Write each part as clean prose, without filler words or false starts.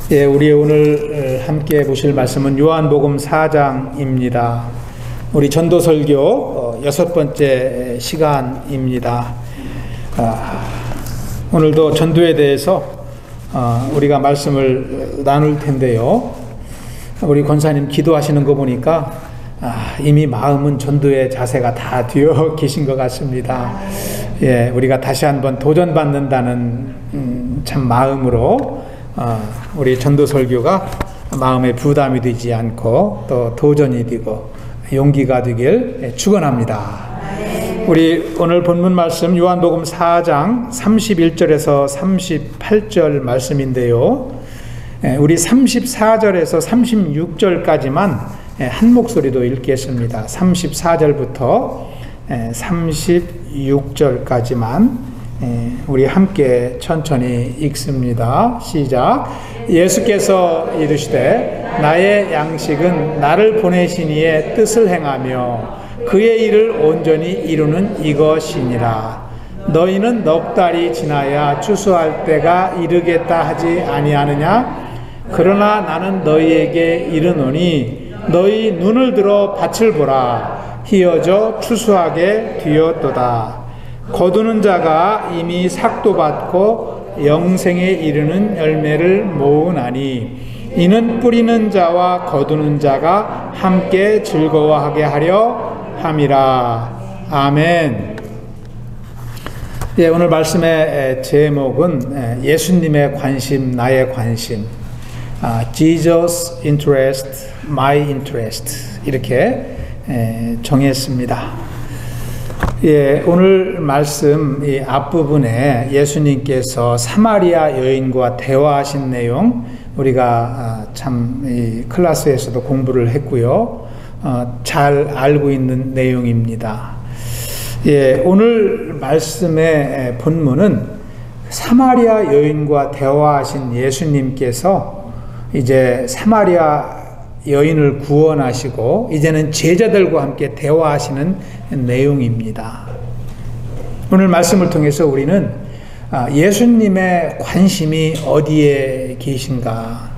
예, 우리 오늘 함께 보실 말씀은 요한복음 4장입니다. 우리 전도설교 6번째 시간입니다. 오늘도 전도에 대해서 우리가 말씀을 나눌 텐데요. 우리 권사님 기도하시는 거 보니까 이미 마음은 전도의 자세가 다 되어 계신 것 같습니다. 예, 우리가 다시 한번 도전받는다는 참 마음으로 우리 전도 설교가 마음에 부담이 되지 않고 또 도전이 되고 용기가 되길 축원합니다. 우리 오늘 본문 말씀 요한복음 4장 31절에서 38절 말씀인데요. 우리 34절에서 36절까지만 한 목소리로 읽겠습니다. 34절부터 36절까지만 우리 함께 천천히 읽습니다. 시작. 예수께서 이르시되 나의 양식은 나를 보내신 이의 뜻을 행하며 그의 일을 온전히 이루는 이것이니라. 너희는 넉 달이 지나야 추수할 때가 이르겠다 하지 아니하느냐? 그러나 나는 너희에게 이르노니 너희 눈을 들어 밭을 보라. 희어져 추수하게 되었도다. 거두는 자가 이미 삭도 받고 영생에 이르는 열매를 모으나니 이는 뿌리는 자와 거두는 자가 함께 즐거워하게 하려 함이라. 아멘. 예, 오늘 말씀의 제목은 예수님의 관심, 나의 관심, Jesus interest, my interest 이렇게 정했습니다. 예, 오늘 말씀 이 앞부분에 예수님께서 사마리아 여인과 대화하신 내용 우리가 참 이 클래스에서도 공부를 했고요. 잘 알고 있는 내용입니다. 예, 오늘 말씀의 본문은 사마리아 여인과 대화하신 예수님께서 이제 사마리아 여인을 구원하시고 이제는 제자들과 함께 대화하시는 내용입니다. 오늘 말씀을 통해서 우리는 예수님의 관심이 어디에 계신가,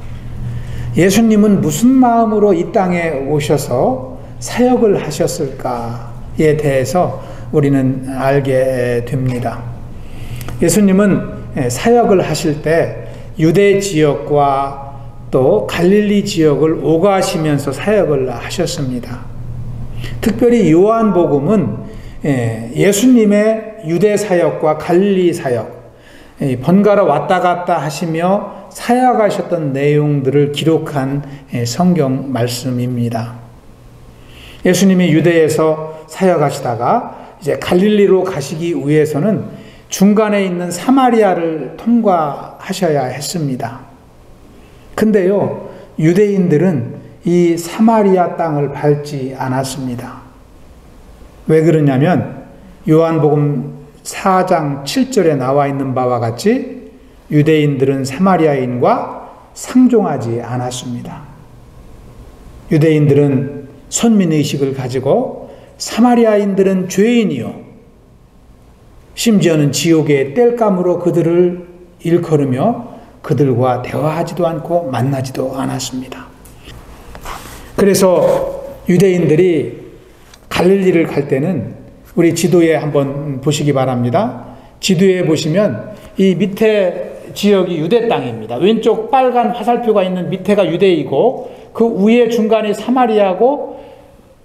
예수님은 무슨 마음으로 이 땅에 오셔서 사역을 하셨을까에 대해서 우리는 알게 됩니다. 예수님은 사역을 하실 때 유대 지역과 또 갈릴리 지역을 오가시면서 사역을 하셨습니다. 특별히 요한복음은 예수님의 유대 사역과 갈릴리 사역, 번갈아 왔다 갔다 하시며 사역하셨던 내용들을 기록한 성경 말씀입니다. 예수님이 유대에서 사역하시다가 이제 갈릴리로 가시기 위해서는 중간에 있는 사마리아를 통과하셔야 했습니다. 근데요, 유대인들은 이 사마리아 땅을 밟지 않았습니다. 왜 그러냐면 요한복음 4장 7절에 나와 있는 바와 같이 유대인들은 사마리아인과 상종하지 않았습니다. 유대인들은 선민의식을 가지고 사마리아인들은 죄인이요, 심지어는 지옥의 땔감으로 그들을 일컬으며 그들과 대화하지도 않고 만나지도 않았습니다. 그래서 유대인들이 갈릴리를 갈 때는 우리 지도에 한번 보시기 바랍니다. 지도에 보시면 이 밑에 지역이 유대 땅입니다. 왼쪽 빨간 화살표가 있는 밑에가 유대이고 그 위에 중간이 사마리아고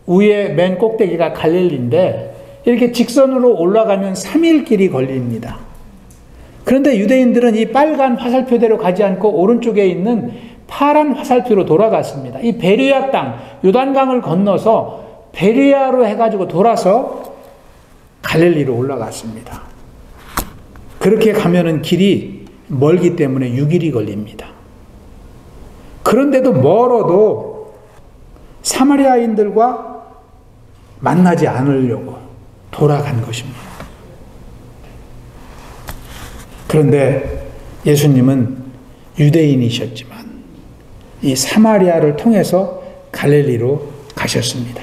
위에 맨 꼭대기가 갈릴리인데 이렇게 직선으로 올라가면 3일 길이 걸립니다. 그런데 유대인들은 이 빨간 화살표대로 가지 않고 오른쪽에 있는 파란 화살표로 돌아갔습니다. 이 베리아 땅, 요단강을 건너서 베리아로 해가지고 돌아서 갈릴리로 올라갔습니다. 그렇게 가면은 길이 멀기 때문에 6일이 걸립니다. 그런데도 멀어도 사마리아인들과 만나지 않으려고 돌아간 것입니다. 그런데 예수님은 유대인이셨지만 이 사마리아를 통해서 갈릴리로 가셨습니다.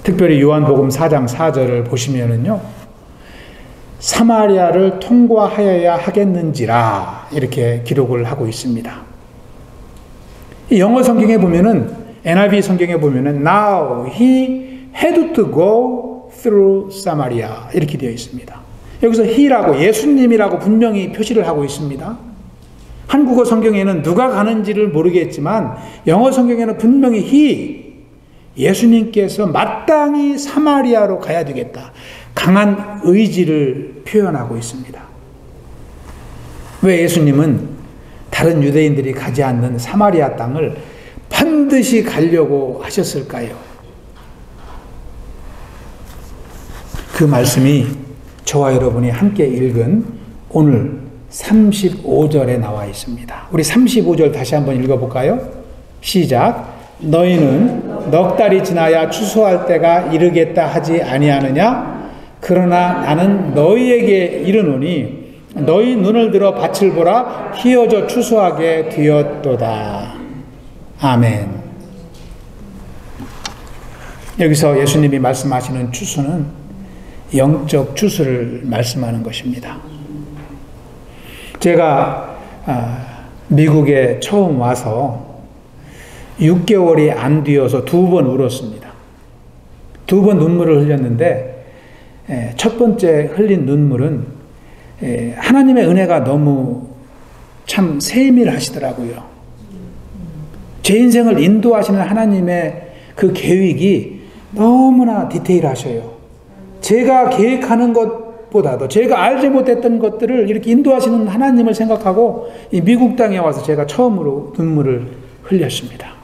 특별히 요한복음 4장 4절을 보시면은요, 사마리아를 통과하여야 하겠는지라 이렇게 기록을 하고 있습니다. 이 영어 성경에 보면은 NIV 성경에 보면은 Now he had to go through Samaria 이렇게 되어 있습니다. 여기서 he라고 예수님이라고 분명히 표시를 하고 있습니다. 한국어 성경에는 누가 가는지를 모르겠지만 영어 성경에는 분명히 he 예수님께서 마땅히 사마리아로 가야 되겠다. 강한 의지를 표현하고 있습니다. 왜 예수님은 다른 유대인들이 가지 않는 사마리아 땅을 반드시 가려고 하셨을까요? 그 말씀이 저와 여러분이 함께 읽은 오늘 35절에 나와 있습니다. 우리 35절 다시 한번 읽어볼까요? 시작. 너희는 넉 달이 지나야 추수할 때가 이르겠다 하지 아니하느냐? 그러나 나는 너희에게 이르노니 너희 눈을 들어 밭을 보라 휘어져 추수하게 되었도다. 아멘. 여기서 예수님이 말씀하시는 추수는 영적 추수를 말씀하는 것입니다. 제가 미국에 처음 와서 6개월이 안 되어서 2번 울었습니다. 2번 눈물을 흘렸는데 첫 번째 흘린 눈물은 하나님의 은혜가 너무 참 세밀하시더라고요. 제 인생을 인도하시는 하나님의 그 계획이 너무나 디테일하셔요. 제가 계획하는 것보다도 제가 알지 못했던 것들을 이렇게 인도하시는 하나님을 생각하고 이 미국 땅에 와서 제가 처음으로 눈물을 흘렸습니다.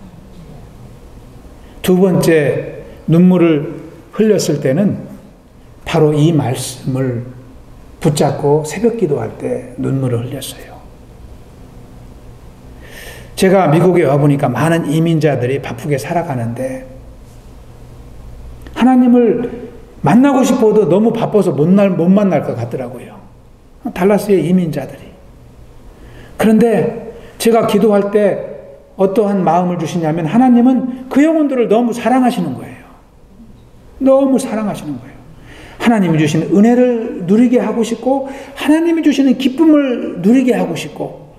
두 번째 눈물을 흘렸을 때는 바로 이 말씀을 붙잡고 새벽 기도할 때 눈물을 흘렸어요. 제가 미국에 와보니까 많은 이민자들이 바쁘게 살아가는데 하나님을 만나고 싶어도 너무 바빠서 못 만날 것 같더라고요. 달라스의 이민자들이. 그런데 제가 기도할 때 어떠한 마음을 주시냐면 하나님은 그 영혼들을 너무 사랑하시는 거예요. 너무 사랑하시는 거예요. 하나님이 주시는 은혜를 누리게 하고 싶고 하나님이 주시는 기쁨을 누리게 하고 싶고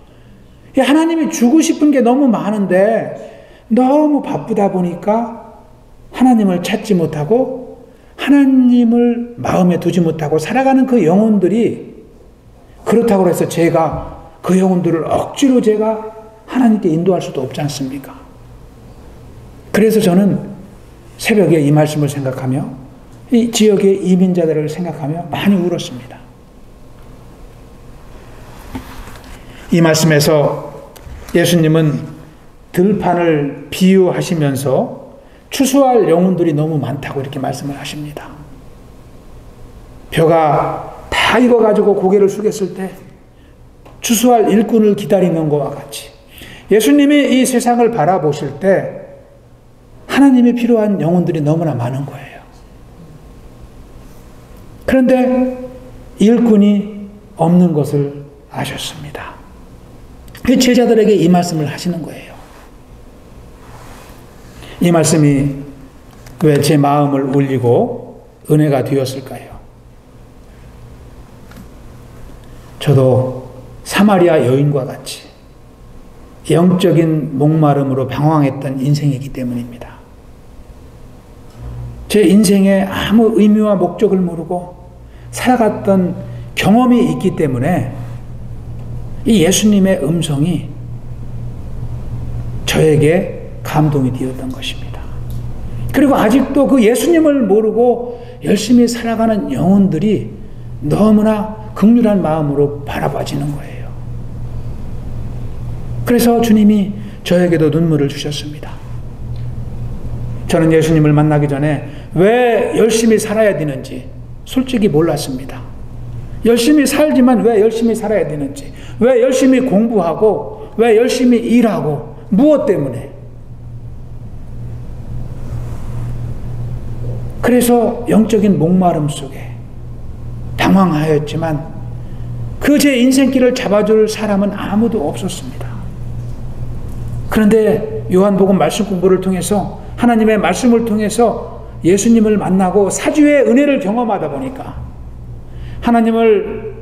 하나님이 주고 싶은 게 너무 많은데 너무 바쁘다 보니까 하나님을 찾지 못하고 하나님을 마음에 두지 못하고 살아가는 그 영혼들이 그렇다고 해서 제가 그 영혼들을 억지로 제가 하나님께 인도할 수도 없지 않습니까? 그래서 저는 새벽에 이 말씀을 생각하며 이 지역의 이민자들을 생각하며 많이 울었습니다. 이 말씀에서 예수님은 들판을 비유하시면서 추수할 영혼들이 너무 많다고 이렇게 말씀을 하십니다. 벼가 다 익어가지고 고개를 숙였을 때 추수할 일꾼을 기다리는 것과 같이 예수님이 이 세상을 바라보실 때 하나님이 필요한 영혼들이 너무나 많은 거예요. 그런데 일꾼이 없는 것을 아셨습니다. 그 제자들에게 이 말씀을 하시는 거예요. 이 말씀이 왜 제 마음을 울리고 은혜가 되었을까요? 저도 사마리아 여인과 같이 영적인 목마름으로 방황했던 인생이기 때문입니다. 제 인생에 아무 의미와 목적을 모르고 살아갔던 경험이 있기 때문에 이 예수님의 음성이 저에게 감동이 되었던 것입니다. 그리고 아직도 그 예수님을 모르고 열심히 살아가는 영혼들이 너무나 긍휼한 마음으로 바라봐지는 거예요. 그래서 주님이 저에게도 눈물을 주셨습니다. 저는 예수님을 만나기 전에 왜 열심히 살아야 되는지 솔직히 몰랐습니다. 열심히 살지만 왜 열심히 살아야 되는지, 왜 열심히 공부하고, 왜 열심히 일하고, 무엇 때문에. 그래서 영적인 목마름 속에 방황하였지만 그 제 인생길을 잡아줄 사람은 아무도 없었습니다. 그런데 요한복음 말씀 공부를 통해서 하나님의 말씀을 통해서 예수님을 만나고 사주의 은혜를 경험하다 보니까 하나님을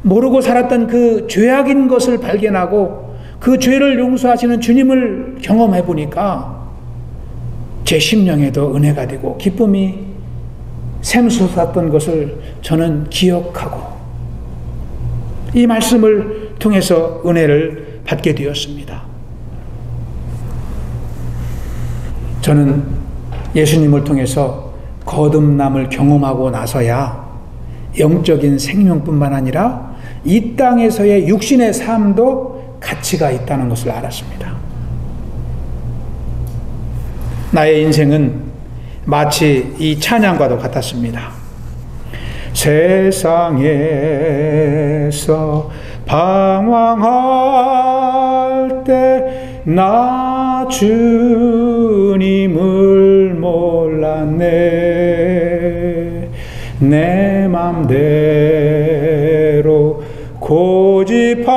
모르고 살았던 그 죄악인 것을 발견하고 그 죄를 용서하시는 주님을 경험해 보니까 제 심령에도 은혜가 되고 기쁨이 샘솟았던 것을 저는 기억하고 이 말씀을 통해서 은혜를 받게 되었습니다. 저는 예수님을 통해서 거듭남을 경험하고 나서야 영적인 생명뿐만 아니라 이 땅에서의 육신의 삶도 가치가 있다는 것을 알았습니다. 나의 인생은 마치 이 찬양과도 같았습니다. 세상에서 방황할 때 나 주님을 몰랐네. 내 맘대로 고집하며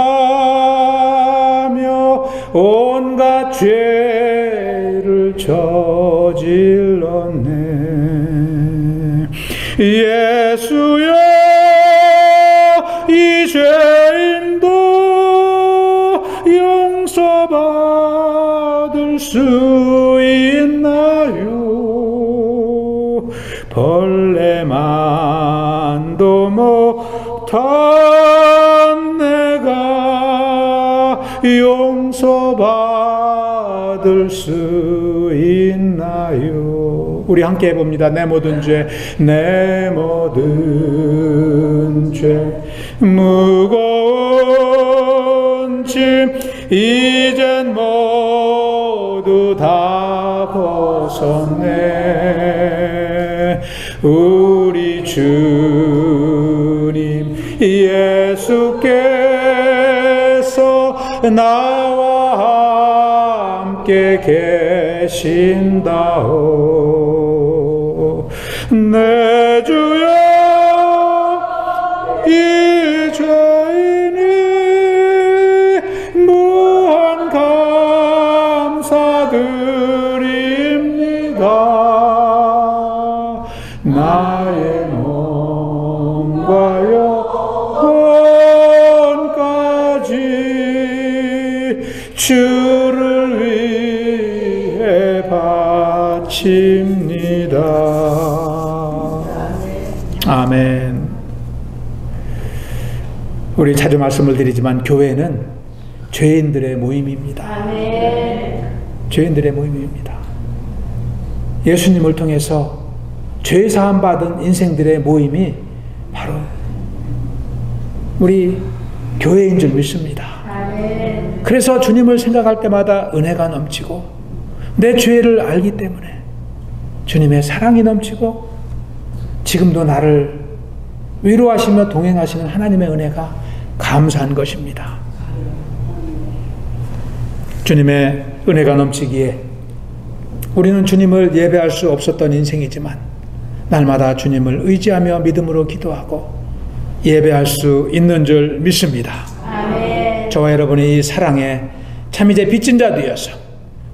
온갖 죄를 저질렀네. 예수여, 이 죄인도 용서받을 수 있나요? 벌레만도 못한 내가 용서받을 수 있나요? 우리 함께 해봅니다. 내 모든 죄, 내 모든 죄, 무거운 짐 이젠 모두 다 벗었네. 우리 주님 예수께서 나와 함께 계신다오. 내 주여, 이 죄인이 무한 감사드립니다. 나의 몸과 영혼까지 주를 위해 바칩니다. 아멘. 우리 자주 말씀을 드리지만 교회는 죄인들의 모임입니다. 아멘. 죄인들의 모임입니다. 예수님을 통해서 죄 사함 받은 인생들의 모임이 바로 우리 교회인 줄 믿습니다. 아멘. 그래서 주님을 생각할 때마다 은혜가 넘치고 내 죄를 알기 때문에 주님의 사랑이 넘치고 지금도 나를 위로하시며 동행하시는 하나님의 은혜가 감사한 것입니다. 주님의 은혜가 넘치기에 우리는 주님을 예배할 수 없었던 인생이지만 날마다 주님을 의지하며 믿음으로 기도하고 예배할 수 있는 줄 믿습니다. 아멘. 저와 여러분이 이 사랑에 참 이제 빚진 자 되어서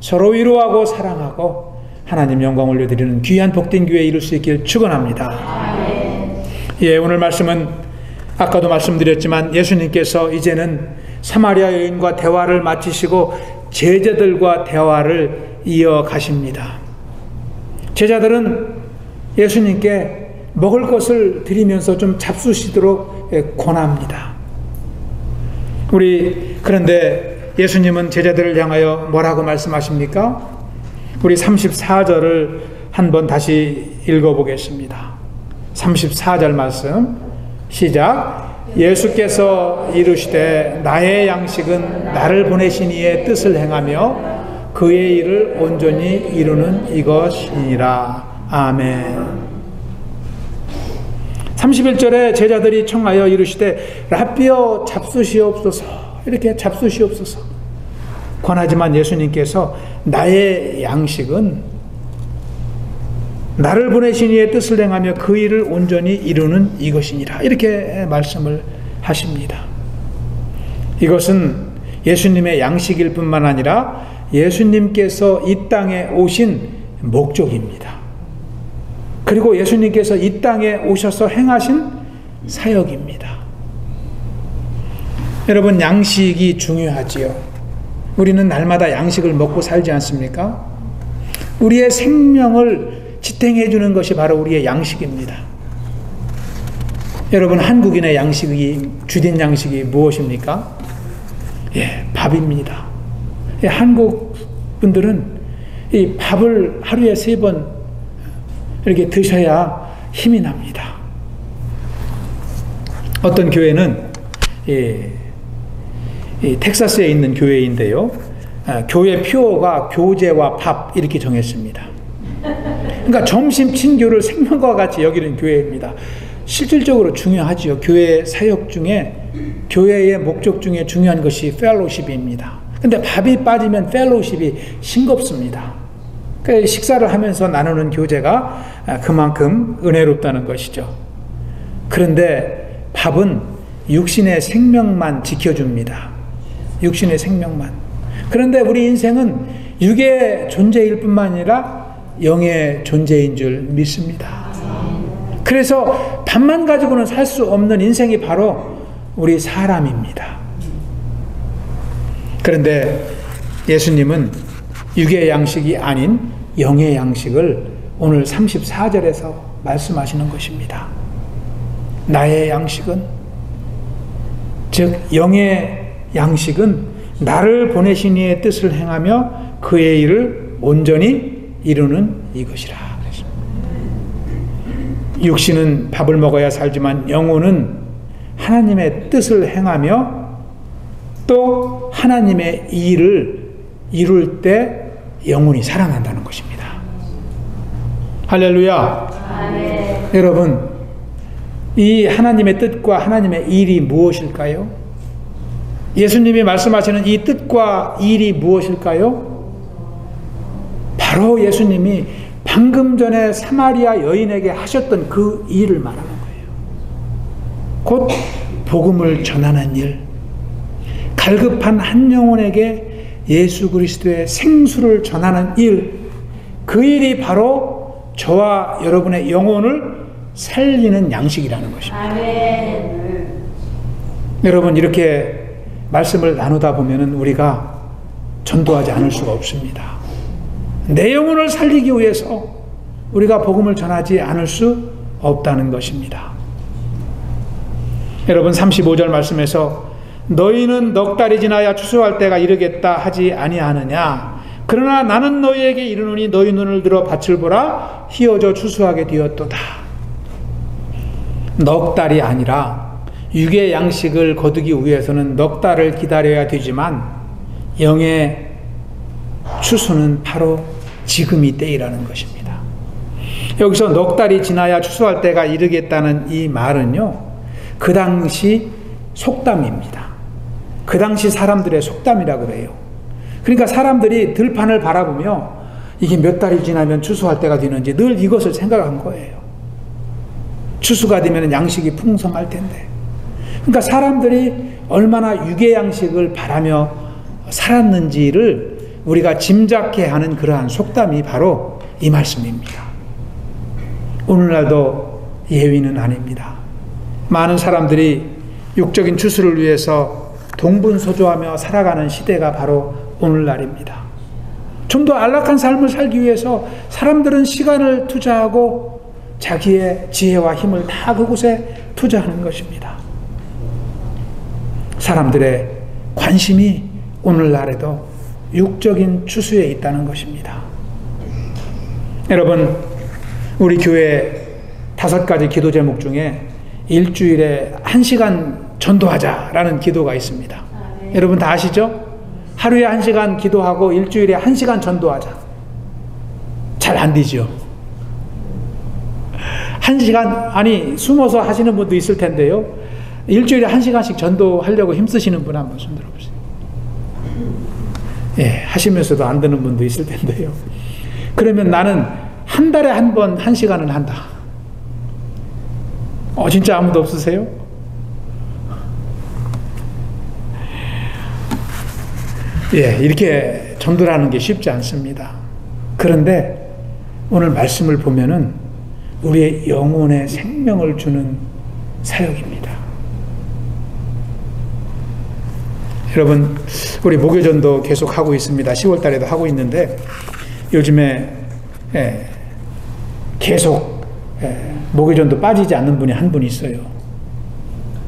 서로 위로하고 사랑하고 하나님 영광 올려드리는 귀한 복된 교회에 이룰 수 있길 축원합니다. 아멘. 예, 오늘 말씀은 아까도 말씀드렸지만 예수님께서 이제는 사마리아 여인과 대화를 마치시고 제자들과 대화를 이어가십니다. 제자들은 예수님께 먹을 것을 드리면서 좀 잡수시도록 권합니다. 그런데 예수님은 제자들을 향하여 뭐라고 말씀하십니까? 우리 34절을 한번 다시 읽어보겠습니다. 34절 말씀 시작. 예수께서 이르시되 나의 양식은 나를 보내신 이의 뜻을 행하며 그의 일을 온전히 이루는 이것이니라. 아멘. 31절에 제자들이 청하여 이르시되 라삐여 잡수시옵소서, 이렇게 잡수시옵소서 권하지만 예수님께서 나의 양식은 나를 보내신 이의 뜻을 행하며 그 일을 온전히 이루는 이것이니라, 이렇게 말씀을 하십니다. 이것은 예수님의 양식일 뿐만 아니라 예수님께서 이 땅에 오신 목적입니다. 그리고 예수님께서 이 땅에 오셔서 행하신 사역입니다. 여러분, 양식이 중요하지요. 우리는 날마다 양식을 먹고 살지 않습니까? 우리의 생명을 지탱해 주는 것이 바로 우리의 양식입니다. 여러분, 한국인의 양식이, 주된 양식이 무엇입니까? 밥입니다. 한국 분들은 이 밥을 하루에 3번 이렇게 드셔야 힘이 납니다. 어떤 교회는 이 텍사스에 있는 교회인데요. 교회 표어가 교제와 밥 이렇게 정했습니다. 그러니까 점심 친교를 생명과 같이 여기는 교회입니다. 실질적으로 중요하지요. 교회 사역 중에, 교회의 목적 중에 중요한 것이 펠로십입니다. 근데 밥이 빠지면 펠로십이 싱겁습니다. 그러니까 식사를 하면서 나누는 교제가 그만큼 은혜롭다는 것이죠. 그런데 밥은 육신의 생명만 지켜줍니다. 육신의 생명만. 그런데 우리 인생은 육의 존재일 뿐만 아니라 영의 존재인 줄 믿습니다. 그래서 밥만 가지고는 살 수 없는 인생이 바로 우리 사람입니다. 그런데 예수님은 육의 양식이 아닌 영의 양식을 오늘 34절에서 말씀하시는 것입니다. 나의 양식은, 즉 영의 양식은 나를 보내신 이의 뜻을 행하며 그의 일을 온전히 이루는 이것이라. 육신은 밥을 먹어야 살지만 영혼은 하나님의 뜻을 행하며 또 하나님의 일을 이룰 때 영혼이 살아난다는 것입니다. 할렐루야. 아멘. 여러분, 이 하나님의 뜻과 하나님의 일이 무엇일까요? 예수님이 말씀하시는 이 뜻과 일이 무엇일까요? 바로 예수님이 방금 전에 사마리아 여인에게 하셨던 그 일을 말하는 거예요. 곧 복음을 전하는 일, 갈급한 한 영혼에게 예수 그리스도의 생수를 전하는 일, 그 일이 바로 저와 여러분의 영혼을 살리는 양식이라는 것입니다. 아멘. 여러분, 이렇게 말씀을 나누다 보면 우리가 전도하지 않을 수가 없습니다. 내 영혼을 살리기 위해서 우리가 복음을 전하지 않을 수 없다는 것입니다. 여러분, 35절 말씀에서 너희는 넉 달이 지나야 추수할 때가 이르겠다 하지 아니하느냐. 그러나 나는 너희에게 이르노니 너희 눈을 들어 밭을 보라. 희어져 추수하게 되었도다. 넉 달이 아니라 육의 양식을 거두기 위해서는 넉 달을 기다려야 되지만 영의 추수는 바로 지금 이 때이라는 것입니다. 여기서 넉 달이 지나야 추수할 때가 이르겠다는 이 말은요, 그 당시 속담입니다. 그 당시 사람들의 속담이라고 그래요. 그러니까 사람들이 들판을 바라보며 이게 몇 달이 지나면 추수할 때가 되는지 늘 이것을 생각한 거예요. 추수가 되면 양식이 풍성할 텐데. 그러니까 사람들이 얼마나 육의 양식을 바라며 살았는지를 우리가 짐작해 하는 그러한 속담이 바로 이 말씀입니다. 오늘날도 예외는 아닙니다. 많은 사람들이 육적인 추수를 위해서 동분서주하며 살아가는 시대가 바로 오늘날입니다. 좀 더 안락한 삶을 살기 위해서 사람들은 시간을 투자하고 자기의 지혜와 힘을 다 그곳에 투자하는 것입니다. 사람들의 관심이 오늘날에도 육적인 추수에 있다는 것입니다. 여러분, 우리 교회 5가지 기도 제목 중에 일주일에 1시간 전도하자라는 기도가 있습니다. 네. 여러분 다 아시죠? 하루에 1시간 기도하고 일주일에 1시간 전도하자. 잘 안 되죠? 1시간, 아니 숨어서 하시는 분도 있을 텐데요, 일주일에 1시간씩 전도하려고 힘쓰시는 분 한번 손 들어보세요. 예, 하시면서도 안 되는 분도 있을 텐데요. 그러면 나는 한 달에 한 번 1시간은 한다. 진짜 아무도 없으세요? 예, 이렇게 전도라는 게 쉽지 않습니다. 그런데 오늘 말씀을 보면은 우리의 영혼에 생명을 주는 사역입니다. 여러분, 우리 목요전도 계속 하고 있습니다. 10월 달에도 하고 있는데 요즘에 계속 목요전도 빠지지 않는 분이 한 분 있어요.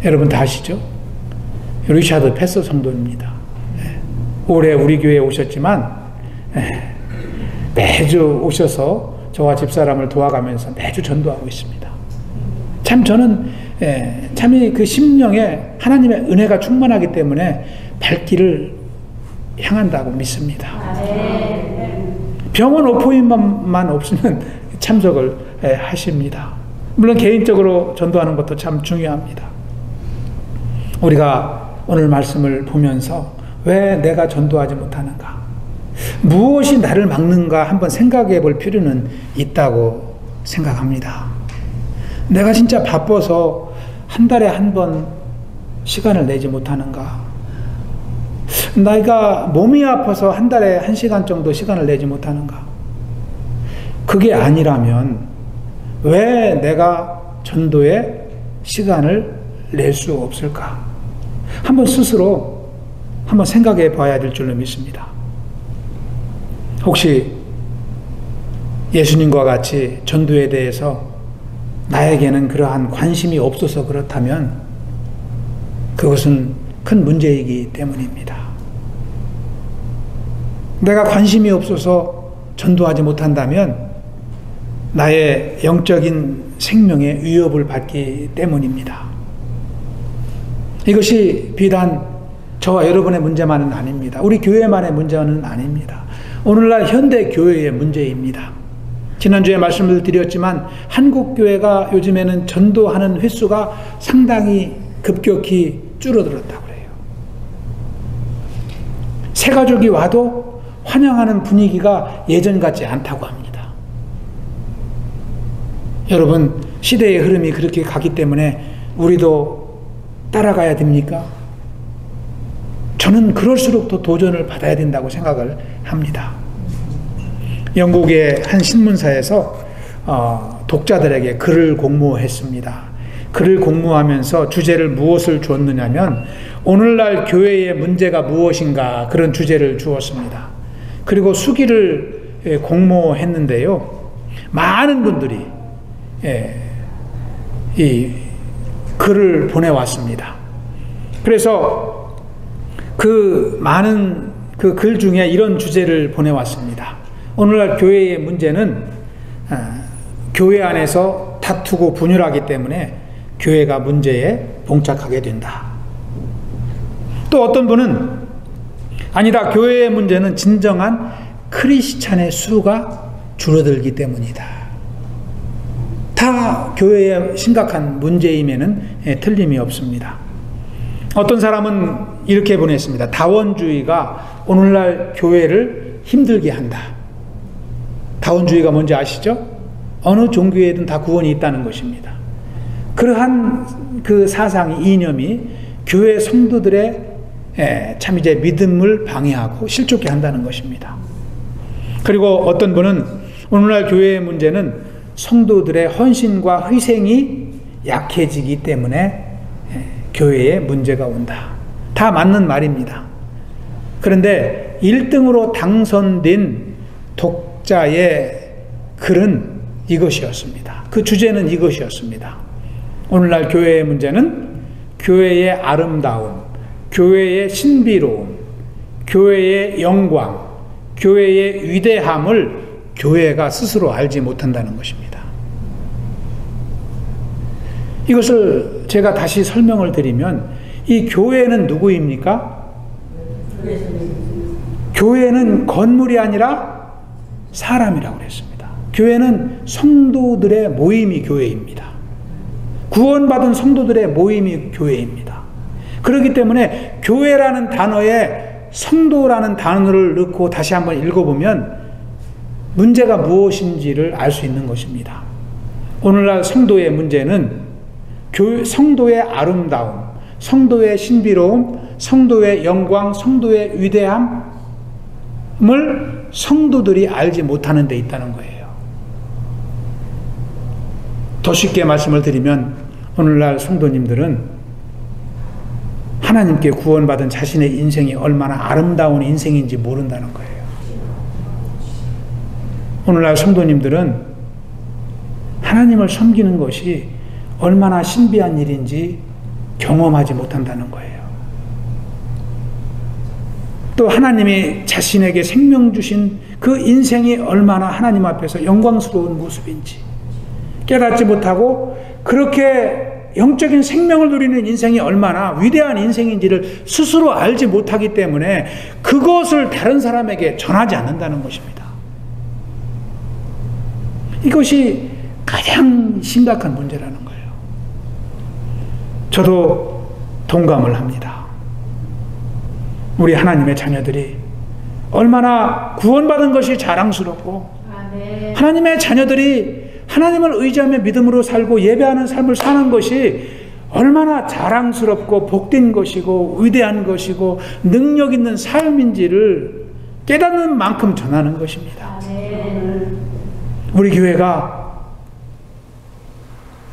여러분 다 아시죠? 리차드 패서 성도입니다. 올해 우리 교회에 오셨지만 매주 오셔서 저와 집사람을 도와가면서 매주 전도하고 있습니다. 참 저는 참이 그 심령에 하나님의 은혜가 충만하기 때문에 발길을 향한다고 믿습니다. 병원 오포인만 없으면 참석을 하십니다. 물론 개인적으로 전도하는 것도 참 중요합니다. 우리가 오늘 말씀을 보면서 왜 내가 전도하지 못하는가? 무엇이 나를 막는가 한번 생각해 볼 필요는 있다고 생각합니다. 내가 진짜 바빠서 한 달에 한 번 시간을 내지 못하는가? 내가 몸이 아파서 한 달에 1시간 정도 시간을 내지 못하는가? 그게 아니라면 왜 내가 전도에 시간을 낼 수 없을까? 한번 스스로 한번 생각해 봐야 될 줄로 믿습니다. 혹시 예수님과 같이 전도에 대해서 나에게는 그러한 관심이 없어서 그렇다면 그것은 큰 문제이기 때문입니다. 내가 관심이 없어서 전도하지 못한다면 나의 영적인 생명에 위협을 받기 때문입니다. 이것이 비단 저와 여러분의 문제만은 아닙니다. 우리 교회만의 문제는 아닙니다. 오늘날 현대 교회의 문제입니다. 지난주에 말씀을 드렸지만 한국 교회가 요즘에는 전도하는 횟수가 상당히 급격히 줄어들었다고 해요. 새 가족이 와도 환영하는 분위기가 예전 같지 않다고 합니다. 여러분, 시대의 흐름이 그렇게 가기 때문에 우리도 따라가야 됩니까? 저는 그럴수록 더 도전을 받아야 된다고 생각을 합니다. 영국의 한 신문사에서 독자들에게 글을 공모했습니다. 글을 공모하면서 주제를 무엇을 주었느냐면 오늘날 교회의 문제가 무엇인가 그런 주제를 주었습니다. 그리고 수기를 공모했는데요. 많은 분들이 이 글을 보내왔습니다. 그래서 그 많은 그 글 중에 이런 주제를 보내왔습니다. 오늘날 교회의 문제는 교회 안에서 다투고 분열하기 때문에 교회가 문제에 봉착하게 된다. 또 어떤 분은 아니다. 교회의 문제는 진정한 크리스찬의 수가 줄어들기 때문이다. 다 교회의 심각한 문제임에는 틀림이 없습니다. 어떤 사람은 이렇게 보냈습니다. 다원주의가 오늘날 교회를 힘들게 한다. 다원주의가 뭔지 아시죠? 어느 종교에든 다 구원이 있다는 것입니다. 그러한 그 사상이, 이념이 교회 성도들의 참 이제 믿음을 방해하고 실족해 한다는 것입니다. 그리고 어떤 분은 오늘날 교회의 문제는 성도들의 헌신과 희생이 약해지기 때문에 교회에 문제가 온다. 다 맞는 말입니다. 그런데 1등으로 당선된 독자의 글은 이것이었습니다. 그 주제는 이것이었습니다. 오늘날 교회의 문제는 교회의 아름다움, 교회의 신비로움, 교회의 영광, 교회의 위대함을 교회가 스스로 알지 못한다는 것입니다. 이것을 제가 다시 설명을 드리면 이 교회는 누구입니까? 교회는 건물이 아니라 사람이라고 그랬습니다. 교회는 성도들의 모임이 교회입니다. 구원받은 성도들의 모임이 교회입니다. 그렇기 때문에 교회라는 단어에 성도라는 단어를 넣고 다시 한번 읽어보면 문제가 무엇인지를 알 수 있는 것입니다. 오늘날 성도의 문제는 성도의 아름다움, 성도의 신비로움, 성도의 영광, 성도의 위대함을 성도들이 알지 못하는 데 있다는 거예요. 더 쉽게 말씀을 드리면 오늘날 성도님들은 하나님께 구원받은 자신의 인생이 얼마나 아름다운 인생인지 모른다는 거예요. 오늘날 성도님들은 하나님을 섬기는 것이 얼마나 신비한 일인지 경험하지 못한다는 거예요. 또 하나님이 자신에게 생명 주신 그 인생이 얼마나 하나님 앞에서 영광스러운 모습인지 깨닫지 못하고, 그렇게 영적인 생명을 누리는 인생이 얼마나 위대한 인생인지를 스스로 알지 못하기 때문에 그것을 다른 사람에게 전하지 않는다는 것입니다. 이것이 가장 심각한 문제라는 거예요. 저도 동감을 합니다. 우리 하나님의 자녀들이 얼마나 구원받은 것이 자랑스럽고, 하나님의 자녀들이 하나님을 의지하며 믿음으로 살고 예배하는 삶을 사는 것이 얼마나 자랑스럽고 복된 것이고 위대한 것이고 능력 있는 삶인지를 깨닫는 만큼 전하는 것입니다. 우리 교회가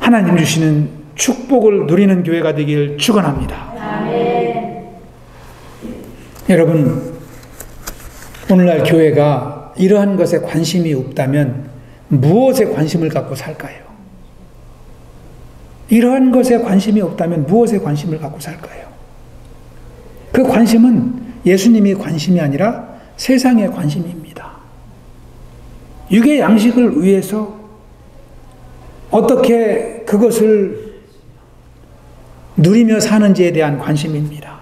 하나님 주시는 축복을 누리는 교회가 되길 축원합니다. 여러분, 오늘날 교회가 이러한 것에 관심이 없다면 무엇에 관심을 갖고 살까요? 이러한 것에 관심이 없다면 무엇에 관심을 갖고 살까요? 그 관심은 예수님이 관심이 아니라 세상의 관심입니다. 육의 양식을 위해서 어떻게 그것을 누리며 사는지에 대한 관심입니다.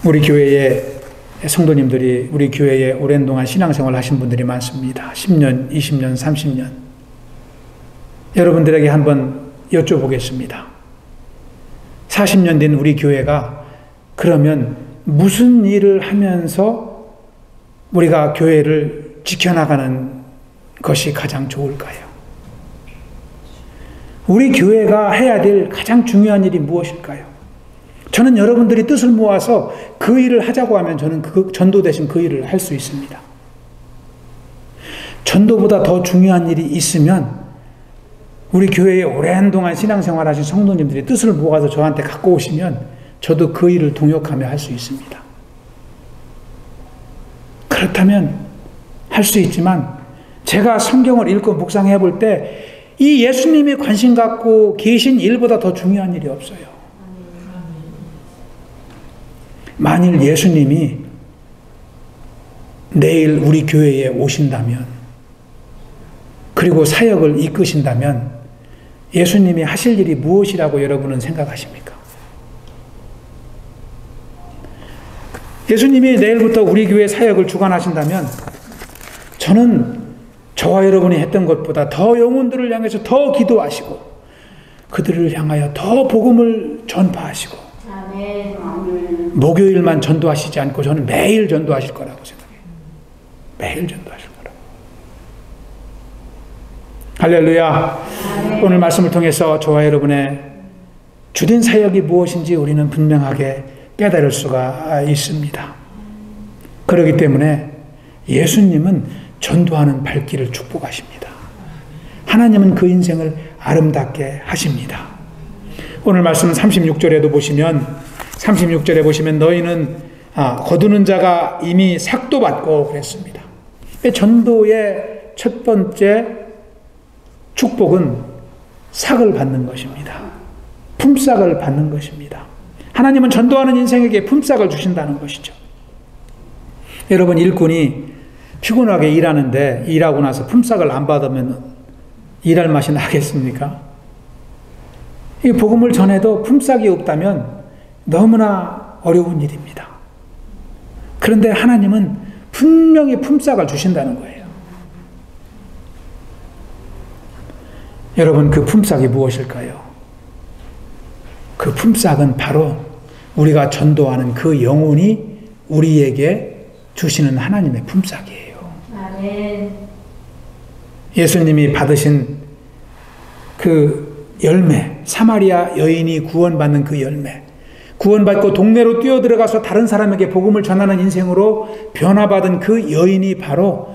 우리 교회의 성도님들이 우리 교회에 오랜 동안 신앙생활을 하신 분들이 많습니다. 10년, 20년, 30년. 여러분들에게 한번 여쭤보겠습니다. 40년 된 우리 교회가 그러면 무슨 일을 하면서 우리가 교회를 지켜나가는 것이 가장 좋을까요? 우리 교회가 해야 될 가장 중요한 일이 무엇일까요? 저는 여러분들이 뜻을 모아서 그 일을 하자고 하면 저는 그 전도 대신 그 일을 할 수 있습니다. 전도보다 더 중요한 일이 있으면 우리 교회에 오랜 동안 신앙생활 하신 성도님들이 뜻을 모아서 저한테 갖고 오시면 저도 그 일을 동역하며 할 수 있습니다. 그렇다면 할 수 있지만 제가 성경을 읽고 묵상해 볼 때 이 예수님이 관심 갖고 계신 일보다 더 중요한 일이 없어요. 만일 예수님이 내일 우리 교회에 오신다면, 그리고 사역을 이끄신다면 예수님이 하실 일이 무엇이라고 여러분은 생각하십니까? 예수님이 내일부터 우리 교회 사역을 주관하신다면 저는 저와 여러분이 했던 것보다 더 영혼들을 향해서 더 기도하시고 그들을 향하여 더 복음을 전파하시고, 목요일만 전도하시지 않고 저는 매일 전도하실 거라고 생각해요. 매일 전도하실 거라고. 할렐루야. 오늘 말씀을 통해서 저와 여러분의 주된 사역이 무엇인지 우리는 분명하게 깨달을 수가 있습니다. 그렇기 때문에 예수님은 전도하는 발길을 축복하십니다. 하나님은 그 인생을 아름답게 하십니다. 오늘 말씀은 36절에도 보시면, 36절에 보시면 너희는 거두는 자가 이미 삭도 받고 그랬습니다. 전도의 첫 번째 축복은 삭을 받는 것입니다. 품삯을 받는 것입니다. 하나님은 전도하는 인생에게 품삯을 주신다는 것이죠. 여러분, 일꾼이 피곤하게 일하는데 일하고 나서 품삯을 안 받으면 일할 맛이 나겠습니까? 이 복음을 전해도 품삯이 없다면 너무나 어려운 일입니다. 그런데 하나님은 분명히 품삯을 주신다는 거예요. 여러분, 그 품삯이 무엇일까요? 그 품삯은 바로 우리가 전도하는 그 영혼이 우리에게 주시는 하나님의 품삯이에요. 예수님이 받으신 그 열매, 사마리아 여인이 구원받는 그 열매, 구원받고 동네로 뛰어들어가서 다른 사람에게 복음을 전하는 인생으로 변화받은 그 여인이 바로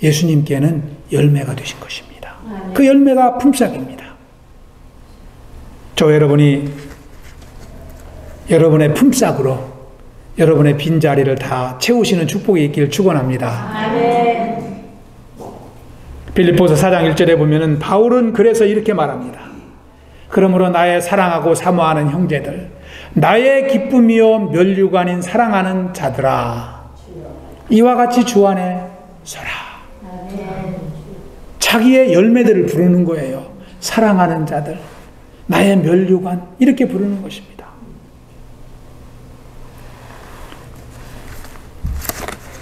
예수님께는 열매가 되신 것입니다. 그 열매가 품삯입니다. 저 여러분이 여러분의 품삯으로 여러분의 빈자리를 다 채우시는 축복이 있길 축원합니다. 아멘. 빌립보서 4장 1절에 보면은 바울은 그래서 이렇게 말합니다. 그러므로 나의 사랑하고 사모하는 형제들, 나의 기쁨이요 면류관인 사랑하는 자들아, 이와 같이 주 안에 서라. 자기의 열매들을 부르는 거예요. 사랑하는 자들, 나의 면류관, 이렇게 부르는 것입니다.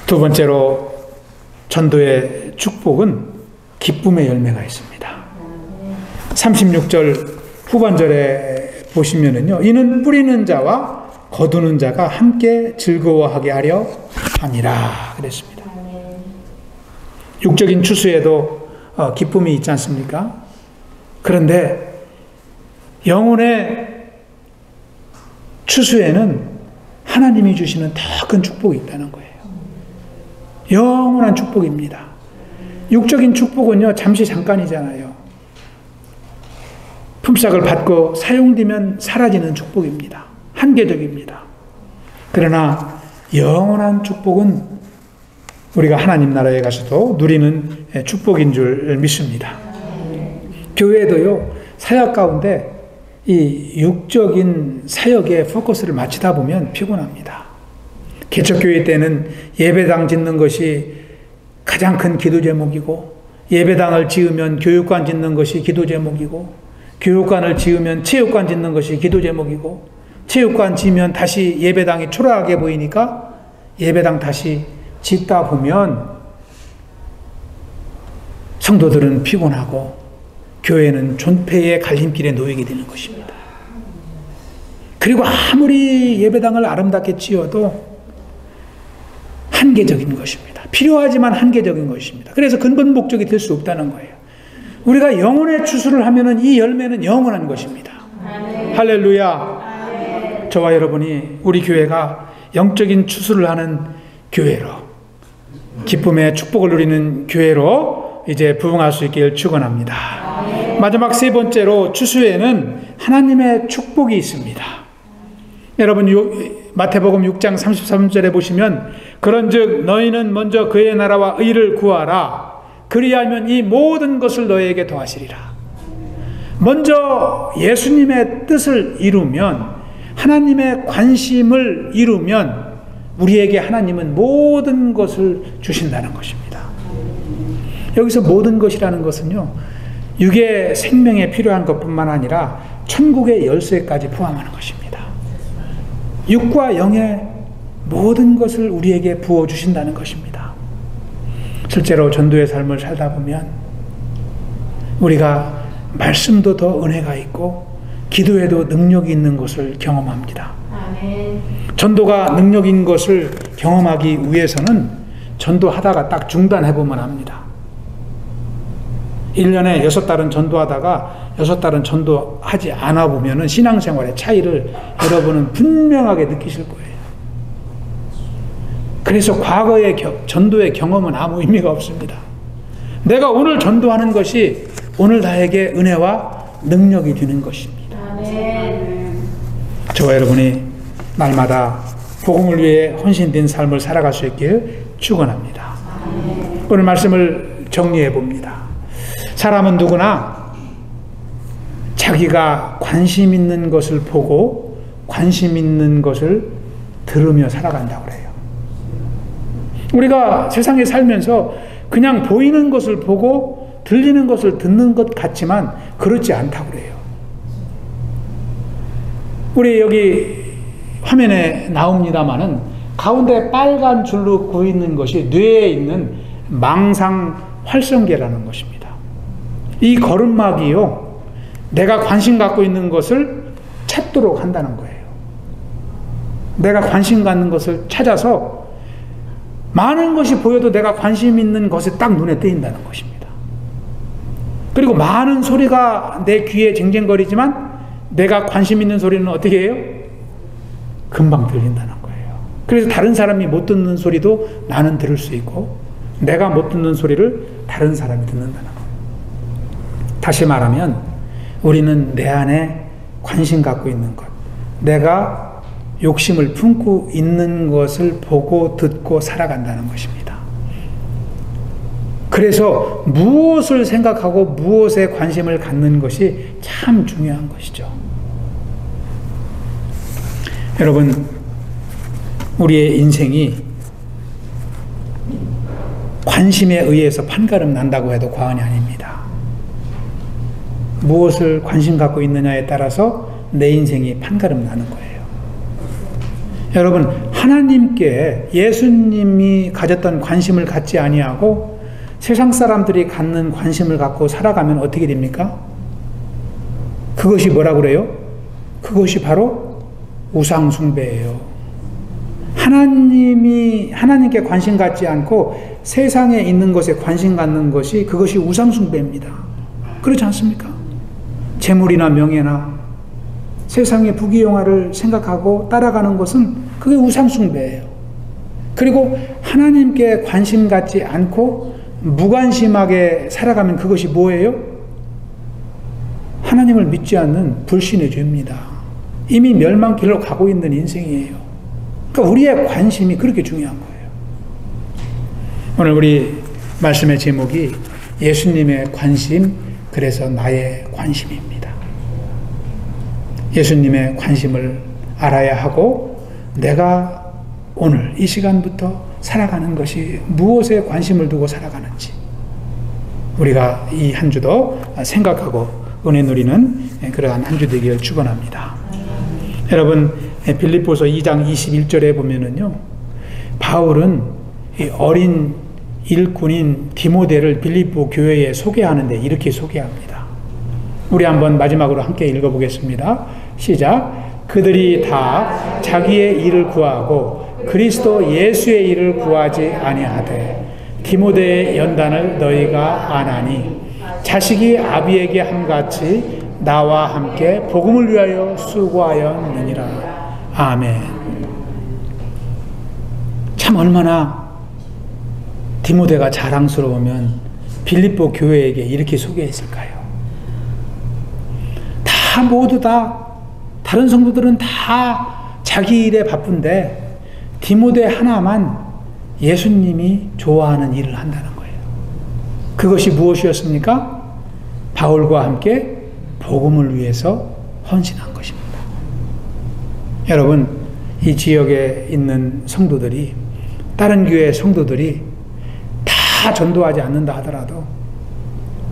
두 번째로 전도의 축복은 기쁨의 열매가 있습니다. 36절 후반절에 보시면은요, 이는 뿌리는 자와 거두는 자가 함께 즐거워하게 하려 함이라 그랬습니다. 육적인 추수에도 기쁨이 있지 않습니까? 그런데 영혼의 추수에는 하나님이 주시는 더 큰 축복이 있다는 거예요. 영원한 축복입니다. 육적인 축복은요, 잠깐이잖아요. 품삯을 받고 사용되면 사라지는 축복입니다. 한계적입니다. 그러나 영원한 축복은 우리가 하나님 나라에 가서도 누리는 축복인 줄 믿습니다. 교회도요, 사역 가운데 이 육적인 사역에 포커스를 맞추다 보면 피곤합니다. 개척교회 때는 예배당 짓는 것이 가장 큰 기도 제목이고, 예배당을 지으면 교육관 짓는 것이 기도 제목이고, 교육관을 지으면 체육관 짓는 것이 기도 제목이고, 체육관 지으면 다시 예배당이 초라하게 보이니까 예배당 다시 짓다 보면 성도들은 피곤하고 교회는 존폐의 갈림길에 놓이게 되는 것입니다. 그리고 아무리 예배당을 아름답게 지어도 한계적인 것입니다. 필요하지만 한계적인 것입니다. 그래서 근본 목적이 될 수 없다는 거예요. 우리가 영혼의 추수를 하면은 이 열매는 영원한 것입니다. 아멘. 할렐루야. 아멘. 저와 여러분이 우리 교회가 영적인 추수를 하는 교회로, 기쁨의 축복을 누리는 교회로 이제 부흥할 수 있길 축원합니다. 아멘. 마지막 세 번째로 추수에는 하나님의 축복이 있습니다. 여러분 마태복음 6장 33절에 보시면 그런즉 너희는 먼저 그의 나라와 의를 구하라. 그리하면 이 모든 것을 너희에게 더하시리라. 먼저 예수님의 뜻을 이루면, 하나님의 관심을 이루면 우리에게 하나님은 모든 것을 주신다는 것입니다. 여기서 모든 것이라는 것은요, 육의 생명에 필요한 것뿐만 아니라 천국의 열쇠까지 포함하는 것입니다. 육과 영의 모든 것을 우리에게 부어주신다는 것입니다. 실제로 전도의 삶을 살다 보면 우리가 말씀도 더 은혜가 있고 기도에도 능력이 있는 것을 경험합니다. 아멘. 전도가 능력인 것을 경험하기 위해서는 전도하다가 딱 중단해보면 합니다. 1년에 6달은 전도하다가 6달은 전도하지 않아 보면은 신앙생활의 차이를 여러분은 분명하게 느끼실 거예요. 그래서 과거의 전도의 경험은 아무 의미가 없습니다. 내가 오늘 전도하는 것이 오늘 나에게 은혜와 능력이 되는 것입니다. 아멘. 저와 여러분이 날마다 복음을 위해 헌신된 삶을 살아갈 수 있길 축원합니다. 아멘. 오늘 말씀을 정리해 봅니다. 사람은 누구나 자기가 관심 있는 것을 보고 관심 있는 것을 들으며 살아간다고 그래요. 우리가 세상에 살면서 그냥 보이는 것을 보고 들리는 것을 듣는 것 같지만 그렇지 않다고 그래요. 우리 여기 화면에 나옵니다마는 가운데 빨간 줄로 그어 있는 것이 뇌에 있는 망상 활성계라는 것입니다. 이 걸음막이요, 내가 관심 갖고 있는 것을 찾도록 한다는 거예요. 내가 관심 갖는 것을 찾아서 많은 것이 보여도 내가 관심 있는 것에 딱 눈에 띄인다는 것입니다. 그리고 많은 소리가 내 귀에 쟁쟁거리지만 내가 관심 있는 소리는 어떻게 해요? 금방 들린다는 거예요. 그래서 다른 사람이 못 듣는 소리도 나는 들을 수 있고 내가 못 듣는 소리를 다른 사람이 듣는다는 거예요. 다시 말하면 우리는 내 안에 관심 갖고 있는 것, 내가 욕심을 품고 있는 것을 보고 듣고 살아간다는 것입니다. 그래서 무엇을 생각하고 무엇에 관심을 갖는 것이 참 중요한 것이죠. 여러분, 우리의 인생이 관심에 의해서 판가름 난다고 해도 과언이 아닙니다. 무엇을 관심 갖고 있느냐에 따라서 내 인생이 판가름 나는 거예요. 여러분, 하나님께 예수님이 가졌던 관심을 갖지 아니하고 세상 사람들이 갖는 관심을 갖고 살아가면 어떻게 됩니까? 그것이 뭐라고 그래요? 그것이 바로 우상숭배예요. 하나님께 관심 갖지 않고 세상에 있는 것에 관심 갖는 것이 그것이 우상숭배입니다. 그렇지 않습니까? 재물이나 명예나 세상의 부귀영화를 생각하고 따라가는 것은 그게 우상숭배예요. 그리고 하나님께 관심 갖지 않고 무관심하게 살아가면 그것이 뭐예요? 하나님을 믿지 않는 불신의 죄입니다. 이미 멸망길로 가고 있는 인생이에요. 그러니까 우리의 관심이 그렇게 중요한 거예요. 오늘 우리 말씀의 제목이 예수님의 관심, 그래서 나의 관심입니다. 예수님의 관심을 알아야 하고 내가 오늘 이 시간부터 살아가는 것이 무엇에 관심을 두고 살아가는지 우리가 이 한 주도 생각하고 은혜 누리는 그러한 한 주 되기를 축원합니다. 여러분, 빌립보서 2장 21절에 보면은요, 바울은 어린 일꾼인 디모데를 빌립보 교회에 소개하는데 이렇게 소개합니다. 우리 한번 마지막으로 함께 읽어보겠습니다. 시작. 그들이 다 자기의 일을 구하고 그리스도 예수의 일을 구하지 아니하되 디모데의 연단을 너희가 아나니 자식이 아비에게 함같이 나와 함께 복음을 위하여 수고하였느니라. 아멘. 참 얼마나 디모데가 자랑스러우면 빌립보 교회에게 이렇게 소개했을까요? 다 모두 다 다른 성도들은 다 자기 일에 바쁜데 디모데 하나만 예수님이 좋아하는 일을 한다는 거예요. 그것이 무엇이었습니까? 바울과 함께 복음을 위해서 헌신한 것입니다. 여러분, 이 지역에 있는 성도들이, 다른 교회 성도들이 다 전도하지 않는다 하더라도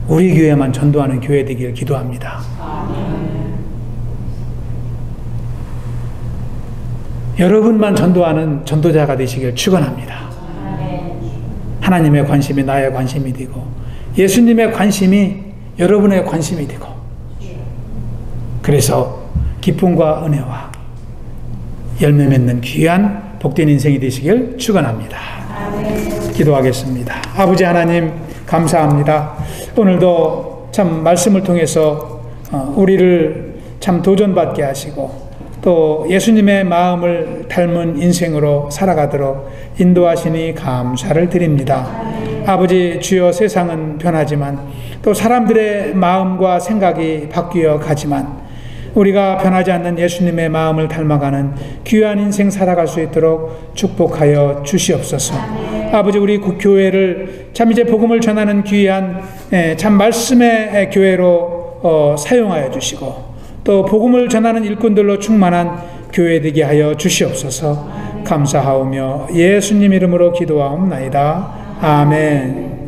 우리 교회만 전도하는 교회 되기를 기도합니다. 여러분만 전도하는 전도자가 되시길 축원합니다. 하나님의 관심이 나의 관심이 되고 예수님의 관심이 여러분의 관심이 되고, 그래서 기쁨과 은혜와 열매 맺는 귀한 복된 인생이 되시길 축원합니다. 기도하겠습니다. 아버지 하나님, 감사합니다. 오늘도 참 말씀을 통해서 우리를 참 도전받게 하시고 또 예수님의 마음을 닮은 인생으로 살아가도록 인도하시니 감사를 드립니다. 아버지, 주여, 세상은 변하지만 또 사람들의 마음과 생각이 바뀌어 가지만 우리가 변하지 않는 예수님의 마음을 닮아가는 귀한 인생 살아갈 수 있도록 축복하여 주시옵소서. 아버지, 우리 교회를 참 이제 복음을 전하는 귀한 참 말씀의 교회로 사용하여 주시고 또 복음을 전하는 일꾼들로 충만한 교회 되게 하여 주시옵소서. 감사하오며 예수님 이름으로 기도하옵나이다. 아멘.